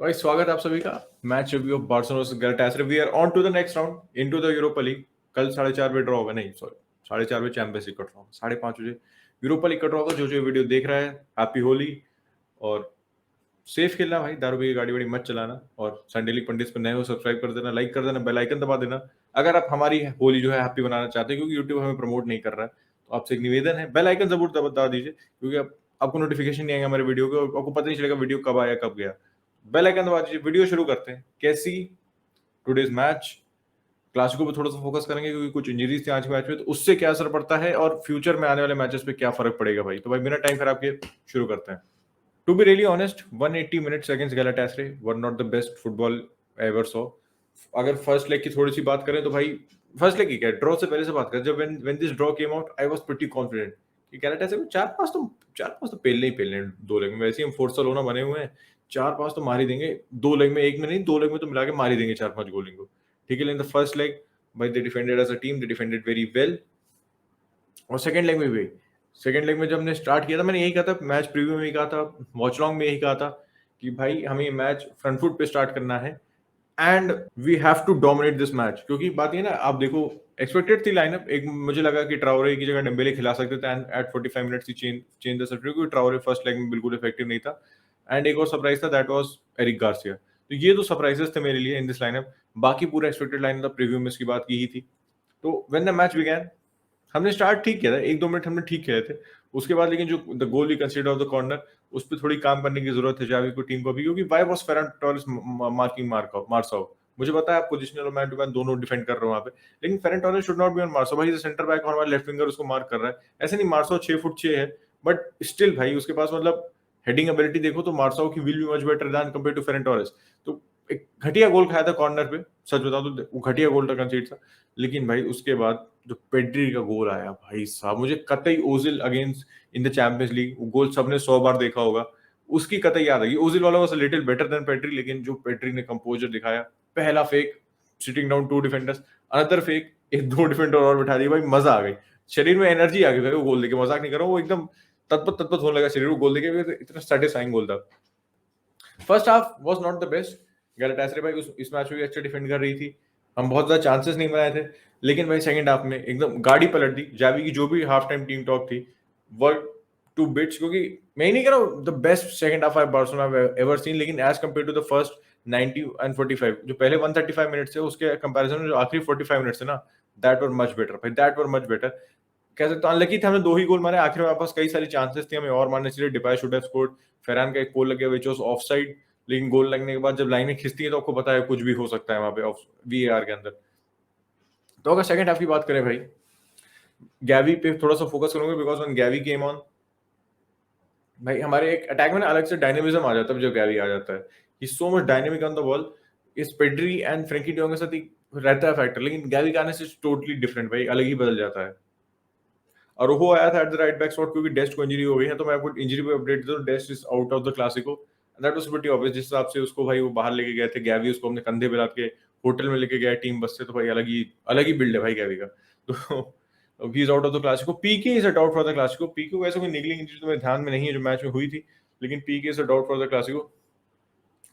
भाई स्वागत है आप सभी का match review of Barcelona versus Galatasaray. We are on to the next round into the Europa League. कल 4:30 बजे ड्रॉ होगा, नहीं सॉरी 4:30 बजे चैंपियंस लीग का ड्रॉ होगा, 5:30 बजे यूरोपा लीग का ड्रॉ होगा। जो जो वीडियो देख रहा है हैप्पी होली और सेफ खेलना भाई, दारू पी के गाड़ी वाड़ी मत चलाना। और संडे लीग पंडित पर नए हो सब्सक्राइब कर देना, लाइक कर देना, बेल आइकन दबा देना अगर आप हमारी होली जो है हैप्पी बनाना चाहते हैं, क्योंकि यूट्यूब हमें प्रमोट नहीं कर रहा है। तो आपसे एक निवेदन है, बेल आइकन जरूर दबा दीजिए, क्योंकि आपको नोटिफिकेशन नहीं आएगा हमारे वीडियो के, आपको पता नहीं चलेगा वीडियो कब आया कब गया। बेल आइकन दबा दीजिए। वीडियो शुरू करते हैं। कैसी टुडेज मैच क्लासिको पे थोड़ा सा फोकस करेंगे, क्योंकि कुछ इंजरीज थी आज के मैच में, तो उससे क्या असर पड़ता है और फ्यूचर में आने वाले मैचेस पे क्या फर्क पड़ेगा भाई। तो भाई बिना टाइम खराब किए शुरू करते हैं। To be really honest, 180 minutes against Galatasaray were not the best football ever saw. अगर फर्स्ट लेग की थोड़ी सी बात करें तो भाई फर्स्ट लेग की क्या, ड्रॉ से पहले से बात करें, जब when this draw came out I was pretty confident कि गैलाटासराय को 4-5 तो पेलने ही पेलने हैं दो लेग में। वैसे ही हम फोर्सल होना बने हुए हैं, 4-5 तो मार ही देंगे दो लेग में, एक में नहीं दो लेग में तो मिला के मार ही देंगे 4-5 गोल इनको। ठीक है, लेकिन द फर्स्ट लेग भाई they defended as a team, they defended very well. और सेकंड लेग में भी, सेकंड लेग में जब हमने स्टार्ट किया था, मैंने यही कहा था, मैच प्रीव्यू में यही कहा था, वॉच लॉन्ग में यही कहा था कि भाई हमें ये मैच फ्रंट फुट पे स्टार्ट करना है and we have to dominate this match. क्योंकि बात ये ना, आप देखो एक्सपेक्टेड थी लाइनअप, एक मुझे लगा कि ट्राओरे की जगह डेम्बेले खिला सकते थे एंड एट 45 मिनट्स ही चेंज द सब्स्टिट्यूट, क्योंकि ट्राओरे फर्स्ट लेग में बिल्कुल इफेक्टिव नहीं था। एंड एक और सरप्राइज था, दैट वाज एरिक गार्सिया। तो ये दो सरप्राइजेस थे मेरे लिए इन दिस लाइनअप। बाकी पूरा एक्सपेक्टेड लाइनअप था, प्रीव्यू में इसकी बात की ही थी। तो व्हेन द मैच बिगैन, हमने स्टार्ट ठीक किया था, 1-2 मिनट हमने ठीक खेले थे। उसके बाद लेकिन जो the goal we consider of the corner, उस पे थोड़ी काम करने की जरूरत है जावी को, टीम को भी, क्योंकि why was Ferran Torres marking Marcao. मुझे पता है आप पोजिशनल और मैन टू मैन दोनों डिफेंड कर रहे हो वहां पे, लेकिन Ferran Torres should not be on Marcao. भाई सेंटर बैक और हमारा लेफ्ट विंगर उसको मार्क कर रहा है। ऐसे नहीं, मार्साओ 6 फुट 6 है, बट स्टिल भाई उसके पास मतलब हेडिंग एबिलिटी देखो तो मार्साओ की will be much better than compare to Ferran Torres. तो एक घटिया गोल खाया था कॉर्नर पे, सच बताऊं तो वो घटिया गोल था, कंसीड था। लेकिन भाई उसके बाद जो पेड्री का गोल आया भाई साहब, मुझे कतई Ozil against in the champions league, वो गोल सबने 100 बार देखा होगा, उसकी कतई याद आई। ओजिल वाला was a little better than Pedri, लेकिन जो पेड्री ने कंपोजर दिखाया, पहला fake sitting down two defenders, another fake एक दो डिफेंडर और बिठा दिए, भाई मजा आ गई, शरीर में एनर्जी आ गई भाई वो गोल देके, मजाक नहीं कर रहा हूँ, वो एकदम तत्पत तत्पत होने लगा शरीर वो गोल देके, इतना सेटिस्फाइंग गोल था। First half was not the best. Galatasaray भाई इस मैच में भी अच्छा डिफेंड कर रही थी, हम बहुत ज्यादा चांसेस नहीं बनाए थे, लेकिन भाई सेकंड हाफ में एकदम गाड़ी पलट दी जावी की। जो भी हाफ टाइम टीम टॉक थी वर्क टू बिट्स, क्योंकि मैं ही नहीं कह रहा हूँ the best second half I Barcelona ever seen, लेकिन as compared to the first 90 and 45, जो पहले 135 मिनट्स थे उसके कंपैरिजन में जो आखिरी 45 मिनट्स थे ना, दैट वर मच बेटर भाई, दैट वर मच बेटर। कह सकते हो अनलकी थे, हमने दो ही गोल मारे आखिर में, हमारे पास कई सारी चांसेस थी हमें और मारने चाहिए। Depay should have scored, Ferran का एक गोल लग गया विच वाज ऑफसाइड, लेकिन गोल लगने के बाद जब लाइनें खिंचती है तो आपको पता है कुछ भी हो सकता है वहां पे वीएआर के अंदर। तो अगर सेकंड हाफ की बात करें भाई, गैवी पे थोड़ा सा फोकस करूंगा, बिकॉज व्हेन गैवी केम ऑन भाई हमारे एक अटैक में ना अलग से डायनेमिज्म आ जाता है जब गैवी आ जाता है। He so much dynamic on the ball. इस पेड्री एंड फ्रैंकी डियोंग के साथ ही रहता है फैक्टर, लेकिन गैवी का आने से टोटली डिफरेंट भाई, अलग ही बदल जाता है। और वो आया था eight the right back spot, क्योंकि डेस्ट को इंजरी हो गई है। तो मैं आपको इंजरी पे अपडेट दूं, Dest is out of the Clasico, that was pretty obvious. जिस हिसाब से उसको भाई वो बाहर लेके गए थे, गैवी उसको अपने कंधे पे लाद के होटल में लेके गया टीम बस से, तो भाई अलग ही बिल्ड है भाई गैवी का। तो he is out of the Clasico. Pique is a doubt for the Clasico. Pique को वैसे कोई निगलिंग इंजरी तो मेरे ध्यान में नहीं है जो मैच में हुई थी, लेकिन Pique is a doubt for the Clasico.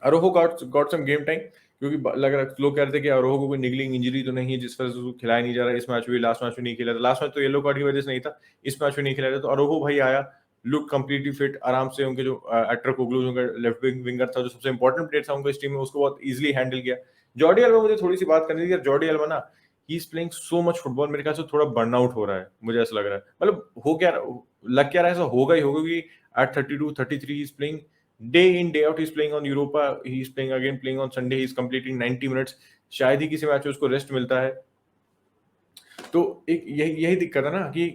Araujo got some game time, क्योंकि लग रहा लोग कह रहे थे कि अरोहो को कोई निगलिंग इंजरी तो नहीं है जिस वजह से उसको खिलाया नहीं जा रहा है। इस मैच में लास्ट मैच में नहीं खेला था, लास्ट मैच तो येलो कार्ड की वजह से नहीं था, इस मैच में नहीं खिलाया था। तो अरोहो भाई आया, लुक कंप्लीटली फिट, आराम से उनके जो एक्टर कोगलू उनका लेफ्ट विंगर था, जो सबसे इंपॉर्टेंट प्लेयर था उनका इस टीम में, उसको बहुत इजीली हैंडल किया। जॉर्डी अल्बा, मुझे थोड़ी सी बात करनी थी यार, जॉर्डी अल्बा ना ही is playing so much football, मेरे ख्याल से थोड़ा बर्न आउट हो रहा है, मुझे ऐसा लग रहा है। मतलब हो क्या लग क्या रहा है, ऐसा होगा ही होगा कि at 32 33 he is playing day in day out, he's playing on Europa, he's playing again, playing on Sunday, he's completing 90 minutes। शायद ही किसी मैच में उसको रेस्ट मिलता है। तो एक यही दिक्कत है ना कि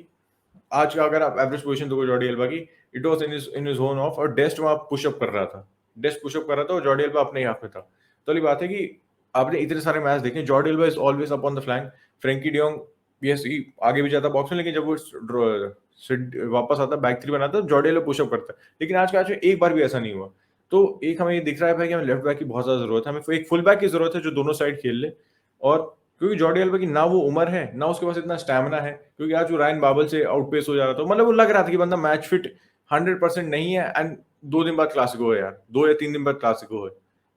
आज का अगर आप एवरेज पोजीशन दोगे जॉर्डी एल्बा की, it was in his zone of, और डेस्ट वहां पुशअप कर रहा था, डेस्ट पुशअप कर रहा था और जॉर्डी एल्बा अपने ही हाथ में था। तो वाली बात है कि आपने इतने सारे मैच देखे, Jordi Elba is always up on the flank. Frenkie de Jong yes आगे भी जाता बॉक्स में, लेकिन जब वो वापस आता बैक थ्री बनाता है, जॉर्डी एल्बा पुशअप करता है। लेकिन आज के मैच में एक बार भी ऐसा नहीं हुआ। तो एक हमें ये दिख रहा है भाई कि हमें लेफ्ट बैक की बहुत ज्यादा जरूरत है, हमें एक फुल बैक की जरूरत है जो दोनों साइड खेल ले। और क्योंकि जॉर्डी अल्बा की ना वो उम्र है, ना उसके पास इतना स्टैमिना है, क्योंकि आज वो रायन बाबल से आउटपेस हो जा रहा था, मतलब वो लग रहा था कि बंदा मैच फिट 100% नहीं है। एंड 2 दिन बाद क्लासिको है यार, 2 या 3 दिन बाद क्लासिको है।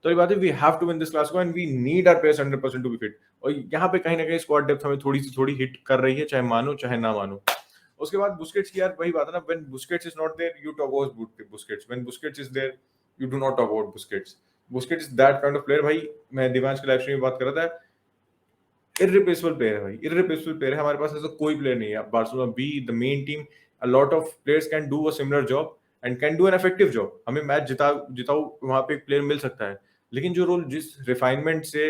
तो ये बात है, we have to win this Clasico and we need our players 100% to be fit. और यहाँ पे कहीं ना कहीं स्क्वाड डेप्थ हमें थोड़ी हिट कर रही है, चाहे मानो चाहे ना मानो। उसके बाद बुस्केट्स की यार वही बात है ना, when Busquets is not there you talk about Busquets, when Busquets is there you do not talk about Busquets. Busquets is that kind of player भाई। मैं दिमाग के लाइव स्ट्रीम में बात कर रहा था, इररिप्लेसेबल प्लेयर है भाई, इररिप्लेसेबल प्लेयर है। हमारे पास ऐसा कोई प्लेयर नहीं है। Barcelona be the main team, a lot of players can do a similar job and can do an effective job. हमें मैच जिताओ वहां पे एक प्लेयर मिल सकता है, लेकिन जो रोल जिस रिफाइनमेंट से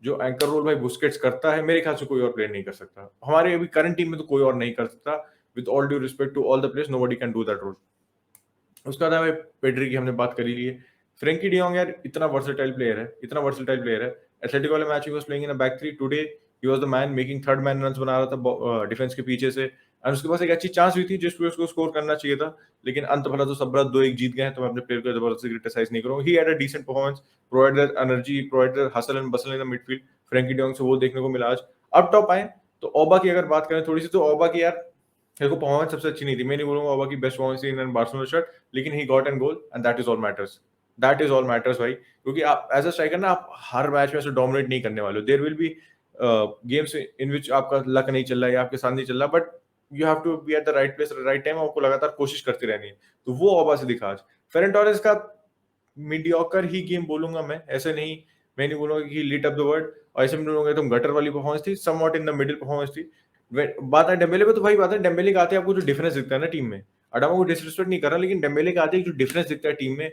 जो एंकर रोल भाई बुस्केट्स करता है, मेरे ख्याल से कोई और प्लेयर नहीं कर सकता। हमारे अभी करंट टीम में तो कोई और नहीं कर सकता। With all due respect to all the players, nobody can do that role. उसके बाद हमें पेड्री की हमने बात करी ली है। फ्रेंकी डियोंग यार इतना वर्सेटाइल प्लेयर है, इतना वर्सेटाइल प्लेयर है। एथलेटिको वाले मैच में was playing in a back three, today he was the man making third man runs बना रहा था डिफेंस के पीछे से। एंड उसके पास एक अच्छी चांस हुई थी जिस पे उसको स्कोर करना चाहिए था, लेकिन अंत भला तो सब 2-1 जीत गए हैं। तो मैं अपने प्लेयर को जबरदस्ती क्रिटिसाइज नहीं करूंगा। He had a decent performance, provided energy, provided hustle and bustle in the midfield. Frenkie de Jong से वो देखने को मिला आज। अब टॉप आए तो ओबा की अगर बात करें थोड़ी सी, तो ओबा की यार मेरे को परफॉर्मेंस सबसे अच्छी नहीं थी। मैं नहीं बोलूंगा ओबा की best performance in Barcelona shirt, लेकिन he got an goal and that is all matters. That is all matters भाई। क्योंकि आप एज अ स्ट्राइकर ना, आप हर मैच में ऐसे डोमिनेट नहीं करने वाले हो। देयर विल बी गेम्स इन विच आपका लक नहीं चल रहा है या आपके साथ नहीं चल रहा, but you have to be at the right place right time. आपको लगातार कोशिश करती रहनी है। तो वो ओबा से दिखा आज। फेरन टोरेस का मीडियोकर ही गेम बोलूंगा मैं, ऐसे नहीं। मैं नहीं बोलूंगा कि लीट अप द वर्ड, और ऐसे में बोलूंगा तुम गटर वाली परफॉर्मेंस थी, somewhat in the middle performance थी। बात है डेम्बेले पे, तो भाई बात है डेम्बेले का आते आपको जो डिफरेंस दिखता है ना टीम में, अडामा को डिसरिस्पेक्ट नहीं कर रहा, लेकिन डेम्बेले का आते जो डिफरेंस दिखता है टीम में,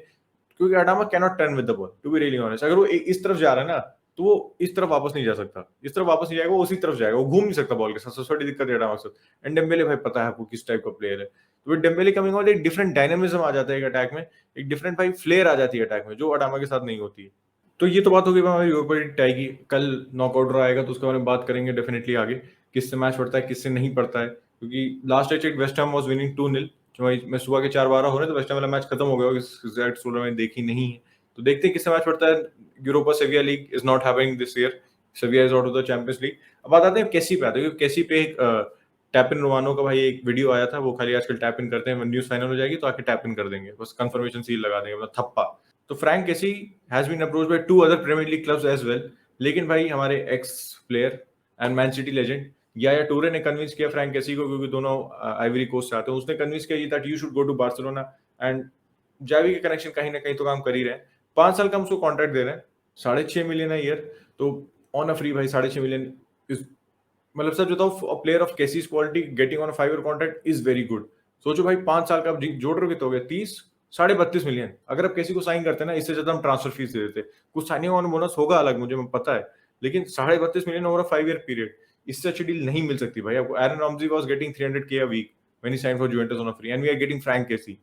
क्योंकि Adama cannot turn with the ball, to be really honest. अगर वो इस तरफ जा रहा है ना, तो वो इस तरफ वापस नहीं जा सकता, इस तरफ वापस नहीं जाएगा, वो उसी तरफ जाएगा, वो घूम नहीं सकता बॉल के साथ। सबसे बड़ी दिक्कत है अडामा के साथ। एंड डेम्बेले भाई पता है आपको किस टाइप का प्लेयर है, तो डेम्बेले कमिंग ऑन एक डिफरेंट डायनामिज्म आ जाता है एक अटैक में, एक डिफरेंट भाई फ्लेयर आ जाती है अटैक में, जो अडामा के साथ नहीं होती है। तो ये तो बात होगी हमारी यूरोपा लीग टाई की। कल नॉकआउट ड्रॉ आएगा तो उसके बारे में बात करेंगे डेफिनेटली आगे, किससे मैच पड़ता है किससे नहीं पड़ता है। क्योंकि last I check West Ham was winning 2-0, जो मैं सुबह के 4-12 हो रहे, तो वेस्ट हैम वाला मैच खत्म हो गया होगा, एग्जैक्ट स्कोर मैंने देखी नहीं है। तो देखते हैं किससे मैच पड़ता है। Europa सेविया league is not happening this year, सेविया is out of the champions league. अब बात आते हैं कैसी पे आते हैं, क्योंकि कैसी पे टैप इन रोमानो का भाई एक वीडियो आया था, वो खाली आजकल टैप इन करते हैं, न्यूज फाइनल हो जाएगी तो आके टैप इन कर देंगे, बस कंफर्मेशन सील लगा देंगे, मतलब थप्पा। तो Franck Kessie has been approached by 2 other Premier League clubs as well, लेकिन भाई हमारे ex player and Man City legend Yaya Toure ने कन्विंस किया फ्रैंक केसी को, क्योंकि दोनों आइवरी कोस्ट से आते हैं। उसने कन्विंस किया that you should go to Barcelona, and Xavi के कनेक्शन कहीं ना कहीं तो काम कर ही रहे हैं। 5 साल का हम उसको कॉन्ट्रैक्ट दे रहे हैं, 6.5 मिलियन है ईयर, तो ऑन अ फ्री भाई 6.5 मिलियन इज, मतलब सर जो था player of Kessie's quality getting on 5 year contract is very good. सोचो भाई 5 साल का आप जोड़ रहे हो तो हो गया 30, 32.5 मिलियन। अगर आप किसी को साइन करते हैं ना, इससे ज्यादा हम ट्रांसफर फीस दे देते। कुछ साइनिंग ऑन बोनस होगा अलग, मुझे पता है, लेकिन 32.5 मिलियन ओवर 5 ईयर पीरियड, इससे अच्छी डील नहीं मिल सकती भाई आपको। Aaron Ramsey was getting 300K a week when he signed for Juventus on a free, and we are getting Franck Kessie.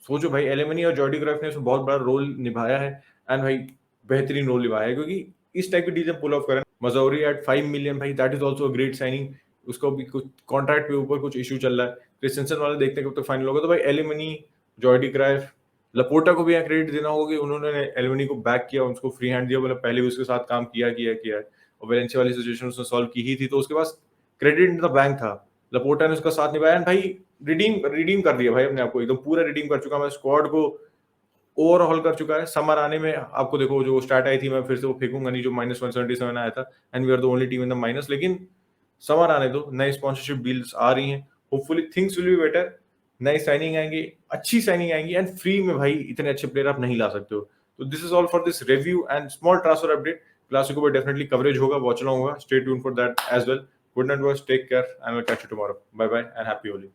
सोचो भाई एलेमनी और जॉर्डी क्राइफ ने इसमें बहुत बड़ा रोल निभाया है, एंड भाई बेहतरीन रोल निभाया है, क्योंकि इस टाइप की डील पुल ऑफ करें। मजौरी एट 5 मिलियन भाई, that is also a great signing. उसको भी कुछ कॉन्ट्रैक्ट के ऊपर कुछ इशू चल रहा है, क्रिस्टेंसन वाले देखते हैं कब तक फाइनल होगा। तो भाई एलेमनी, जॉर्डी क्राइफ, लपोर्टा को भी यहाँ क्रेडिट देना होगा कि उन्होंने एलेमनी को बैक किया, उसको फ्री हैंड दिया, मतलब पहले भी उसके साथ काम किया है, और वेलेंसिया वाली सिचुएशन उसने सॉल्व की ही थी, तो उसके पास क्रेडिट इन द बैंक था। लपोर्टा ने उसका साथ निभाया, भाई रिडीम कर दिया भाई अपने आप को, एकदम पूरा रिडीम कर चुका। मैं स्क्वाड को ओवरऑल कर चुका है। समर आने में आपको देखो जो स्टार्ट आई थी, मैं फिर से वो फेंकूंगा नहीं जो -177 आया था, and we are the only team in the minus. लेकिन समर आने दो, नई स्पॉन्सरशिप डील्स आ रही हैं, hopefully things will be better. नई साइनिंग आएंगी, अच्छी साइनिंग आएंगी, एंड फ्री में भाई इतने अच्छे प्लेयर आप नहीं ला सकते हो। तो this is all for this review and small transfer update. Clasico पर डेफिनेटली कवरेज होगा, वॉच अलोंग होगा, stay tune for that as well. Good night boys, take care, I will catch you tomorrow. Bye bye and happy Holi.